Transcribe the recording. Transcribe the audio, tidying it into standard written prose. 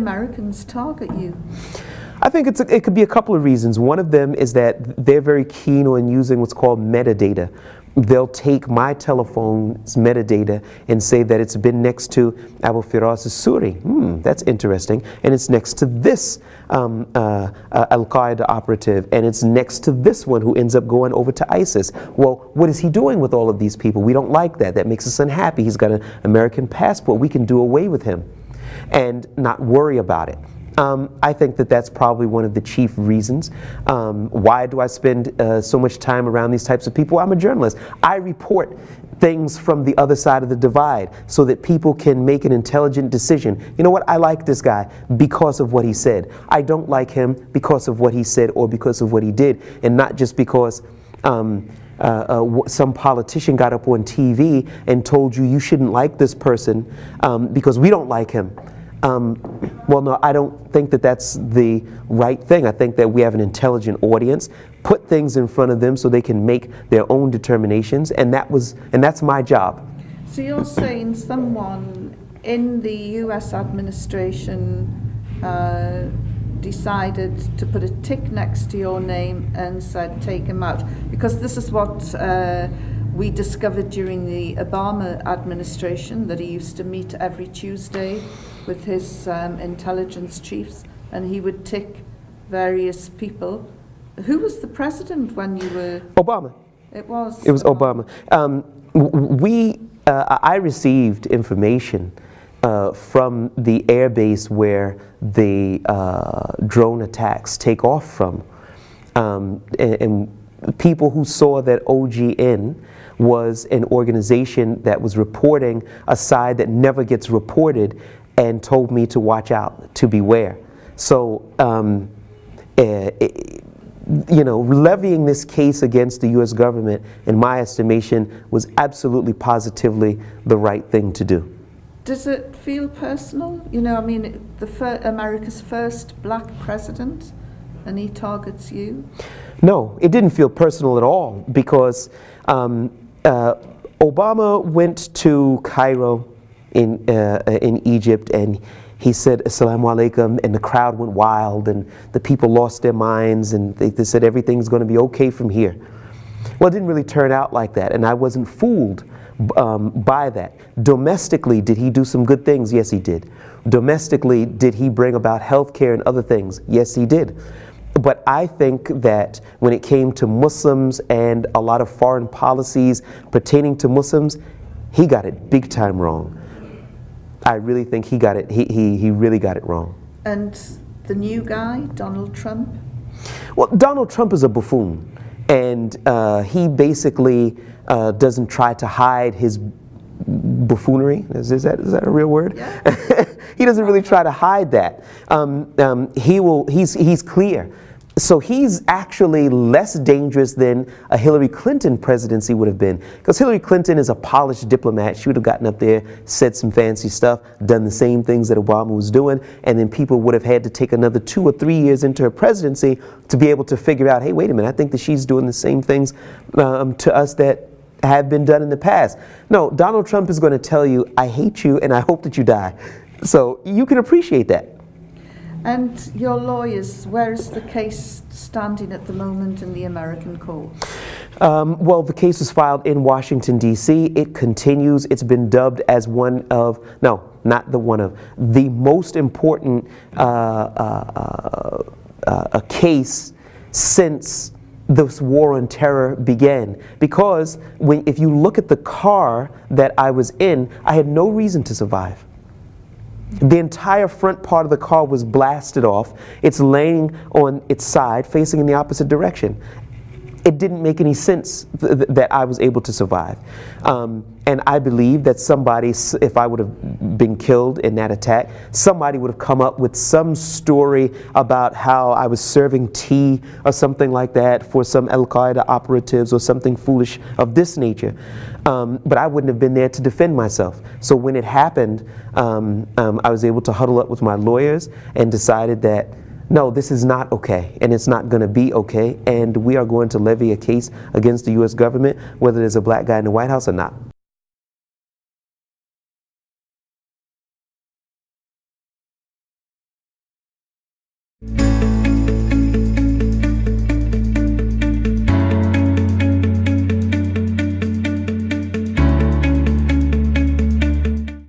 Americans target you? I think it could be a couple of reasons. One of them is that they're very keen on using what's called metadata. They'll take my telephone's metadata and say that it's been next to Abu Firas Suri. That's interesting. And it's next to this Al-Qaeda operative, and it's next to this one who ends up going over to ISIS. Well, what is he doing with all of these people? We don't like that. That makes us unhappy. He's got an American passport. We can do away with him and not worry about it. I think that that's probably one of the chief reasons. Why do I spend so much time around these types of people? I'm a journalist. I report things from the other side of the divide so that people can make an intelligent decision. You know what? I like this guy because of what he said. I don't like him because of what he said or because of what he did, and not just because some politician got up on TV and told you you shouldn't like this person because we don't like him. Well, no, I don't think that that's the right thing. I think that we have an intelligent audience. Put things in front of them so they can make their own determinations, and that's my job. So you're saying someone in the U.S. administration decided to put a tick next to your name and said take him out, because this is what we discovered during the Obama administration, that he used to meet every Tuesday with his intelligence chiefs, and he would tick various people. Who was the president when you were? Obama. It was Obama. I received information from the air base where the drone attacks take off from, and people who saw that OGN was an organization that was reporting a side that never gets reported, and told me to watch out, to beware. So, you know, levying this case against the U.S. government, in my estimation, was absolutely positively the right thing to do. Does it feel personal? You know, I mean, America's first black president, and he targets you? No, it didn't feel personal at all, because Obama went to Cairo in Egypt, and he said assalamu alaikum, and the crowd went wild, and the people lost their minds, and they said everything's going to be okay from here. Well, it didn't really turn out like that, and I wasn't fooled by that. Domestically, did he do some good things? Yes, he did. Domestically, did he bring about health care and other things? Yes, he did. But I think that when it came to Muslims and a lot of foreign policies pertaining to Muslims, he got it big time wrong. I really think he got it. He really got it wrong. And the new guy, Donald Trump? Well, Donald Trump is a buffoon, and he basically doesn't try to hide his buffoonery. Is that a real word? Yeah. He doesn't really try to hide that. He's clear. So he's actually less dangerous than a Hillary Clinton presidency would have been. Because Hillary Clinton is a polished diplomat. She would have gotten up there, said some fancy stuff, done the same things that Obama was doing, and then people would have had to take another 2 or 3 years into her presidency to be able to figure out, hey, wait a minute, I think that she's doing the same things to us that have been done in the past. No, Donald Trump is going to tell you, I hate you and I hope that you die. So you can appreciate that. And your lawyers, where is the case standing at the moment in the American court? Well, the case was filed in Washington, D.C. It continues. It's been dubbed as one of, no, not the one of, the most important a case since this war on terror began. Because if you look at the car that I was in, I had no reason to survive. The entire front part of the car was blasted off. It's laying on its side, facing in the opposite direction. It didn't make any sense that I was able to survive. And I believe that somebody, if I would have been killed in that attack, somebody would have come up with some story about how I was serving tea or something like that for some Al-Qaeda operatives or something foolish of this nature. But I wouldn't have been there to defend myself. So when it happened, I was able to huddle up with my lawyers and decided that no, this is not okay, and it's not going to be okay, and we are going to levy a case against the U.S. government, whether there's a black guy in the White House or not. you.